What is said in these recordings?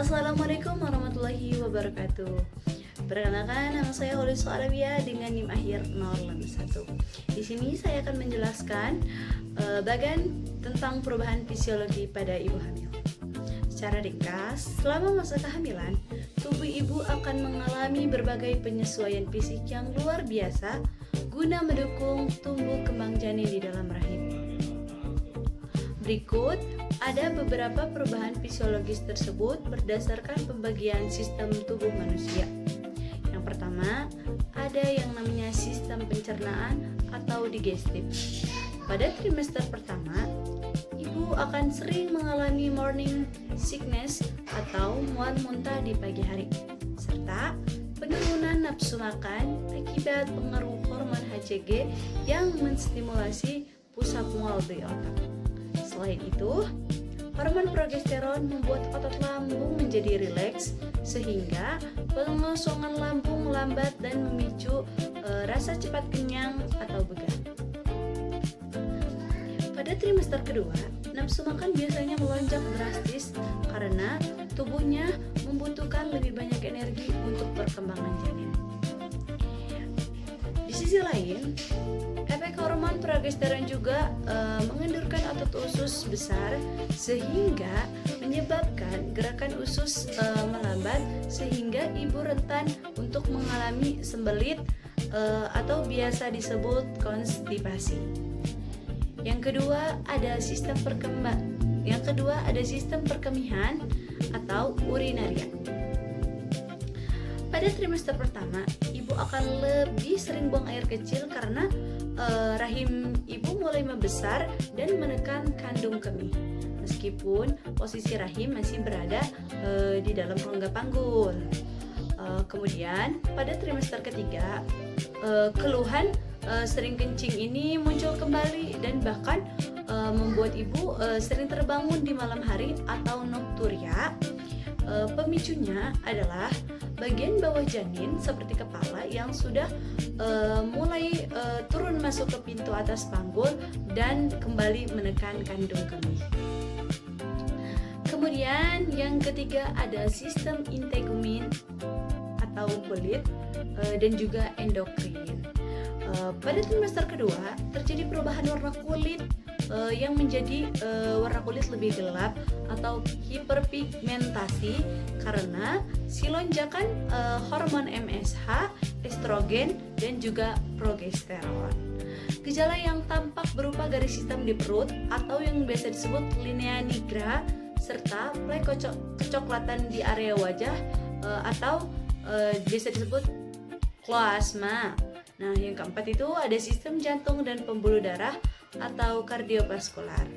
Assalamualaikum warahmatullahi wabarakatuh. Perkenalkan, nama saya Holis Arabia dengan NIM akhir 081. Di sini saya akan menjelaskan bagian tentang perubahan fisiologi pada ibu hamil. Secara ringkas, selama masa kehamilan, tubuh ibu akan mengalami berbagai penyesuaian fisik yang luar biasa guna mendukung tumbuh kembang janin di dalam rahim. Berikut ada beberapa perubahan fisiologis tersebut berdasarkan pembagian sistem tubuh manusia. Yang pertama, ada yang namanya sistem pencernaan atau digestif. Pada trimester pertama, ibu akan sering mengalami morning sickness atau mual muntah di pagi hari, serta penurunan nafsu makan akibat pengaruh hormon HCG yang menstimulasi pusat mual di otak. Selain itu, hormon progesteron membuat otot lambung menjadi rileks sehingga pengosongan lambung melambat dan memicu rasa cepat kenyang atau begal. Pada trimester kedua, nafsu makan biasanya melonjak drastis karena tubuhnya membutuhkan lebih banyak energi untuk perkembangan janin. Di sisi lain, efek hormon progesteron juga mengendurkan otot usus besar sehingga menyebabkan gerakan usus melambat sehingga ibu rentan untuk mengalami sembelit atau biasa disebut konstipasi. Yang kedua ada sistem perkemihan atau urinaria. Pada trimester pertama, ibu akan lebih sering buang air kecil karena rahim ibu mulai membesar dan menekan kandung kemih. Meskipun posisi rahim masih berada di dalam rongga panggul. Kemudian pada trimester ketiga, keluhan sering kencing ini muncul kembali dan bahkan membuat ibu sering terbangun di malam hari atau nokturia. Pemicunya adalah bagian bawah janin seperti kepala yang sudah mulai turun masuk ke pintu atas panggul dan kembali menekan kandung kemih. Kemudian yang ketiga ada sistem integumen atau kulit dan juga endokrin. Pada trimester kedua terjadi perubahan warna kulit yang menjadi warna kulit lebih gelap atau hiperpigmentasi karena si lonjakan hormon MSH, estrogen, dan juga progesteron. Gejala yang tampak berupa garis hitam di perut atau yang biasa disebut linea nigra serta plek kecoklatan di area wajah atau biasa disebut kloasma. Nah, yang keempat itu ada sistem jantung dan pembuluh darah atau kardiovaskular.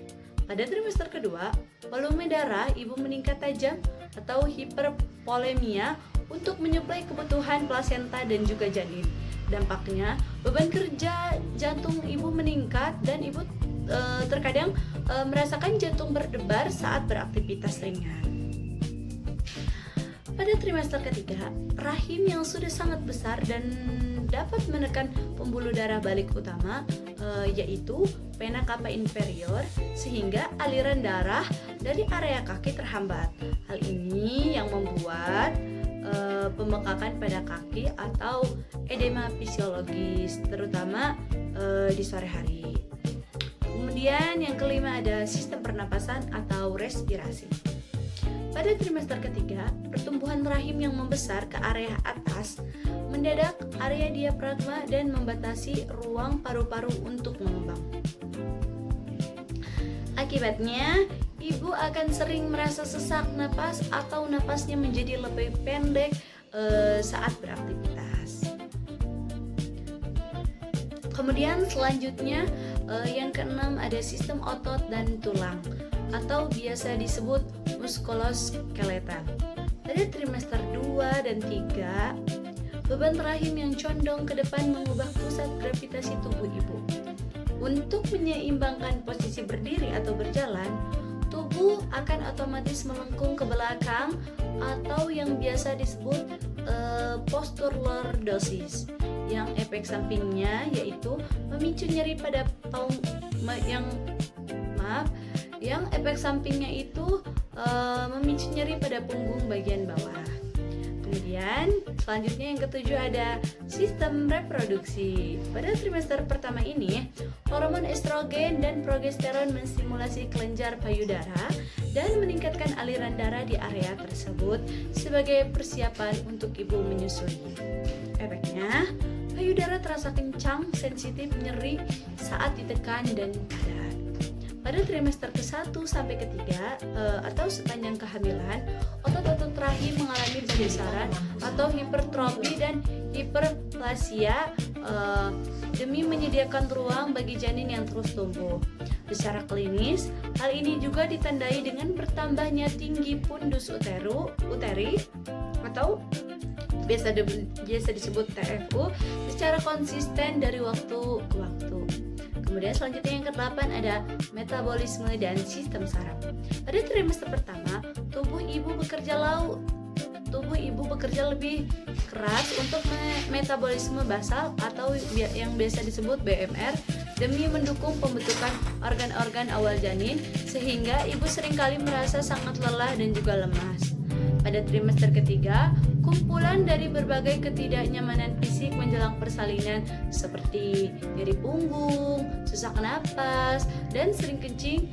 Pada trimester kedua, volume darah ibu meningkat tajam atau hipervolemia untuk menyuplai kebutuhan plasenta dan juga janin. Dampaknya, beban kerja jantung ibu meningkat dan ibu terkadang merasakan jantung berdebar saat beraktivitas ringan. Pada trimester ketiga, rahim yang sudah sangat besar dan dapat menekan pembuluh darah balik utama yaitu vena cava inferior sehingga aliran darah dari area kaki terhambat. Hal ini yang membuat pembengkakan pada kaki atau edema fisiologis terutama di sore hari. Kemudian yang kelima ada sistem pernapasan atau respirasi. Pada trimester ketiga, pertumbuhan rahim yang membesar ke area atas mendadak area diafragma dan membatasi ruang paru-paru untuk mengembang. Akibatnya, ibu akan sering merasa sesak napas atau napasnya menjadi lebih pendek saat beraktivitas. Kemudian selanjutnya yang keenam ada sistem otot dan tulang atau biasa disebut muskuloskeletal. Pada trimester 2 dan 3, beban rahim yang condong ke depan mengubah pusat gravitasi tubuh ibu. Untuk menyeimbangkan posisi berdiri atau berjalan, tubuh akan otomatis melengkung ke belakang atau yang biasa disebut postur lordosis. Yang efek sampingnya yaitu memicu nyeri pada yang efek sampingnya itu memicu memicu nyeri pada punggung bagian bawah. Kemudian selanjutnya yang ketujuh ada sistem reproduksi. Pada trimester pertama ini, hormon estrogen dan progesteron menstimulasi kelenjar payudara dan meningkatkan aliran darah di area tersebut sebagai persiapan untuk ibu menyusui. Efeknya, payudara terasa kencang, sensitif, nyeri saat ditekan dan padat. Pada trimester ke-1 sampai ke-3 atau sepanjang kehamilan, otot-otot rahim mengalami pembesaran atau hipertrofi dan hiperplasia demi menyediakan ruang bagi janin yang terus tumbuh. Secara klinis, hal ini juga ditandai dengan bertambahnya tinggi fundus uteri atau biasa disebut TFU secara konsisten dari waktu ke waktu. Kemudian selanjutnya yang ke-8 ada metabolisme dan sistem saraf. Pada trimester pertama, tubuh ibu bekerja lebih keras untuk metabolisme basal atau yang biasa disebut BMR demi mendukung pembentukan organ-organ awal janin, sehingga ibu seringkali merasa sangat lelah dan juga lemas. Pada trimester ketiga, kumpulan dari berbagai ketidaknyamanan fisik menjelang persalinan seperti nyeri punggung, sesak napas, dan sering kencing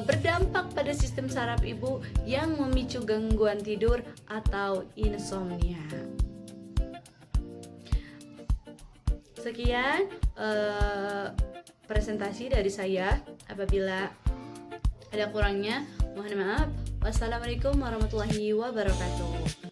berdampak pada sistem saraf ibu yang memicu gangguan tidur atau insomnia. Sekian presentasi dari saya. Apabila ada kurangnya, mohon maaf. Wassalamualaikum warahmatullahi wabarakatuh.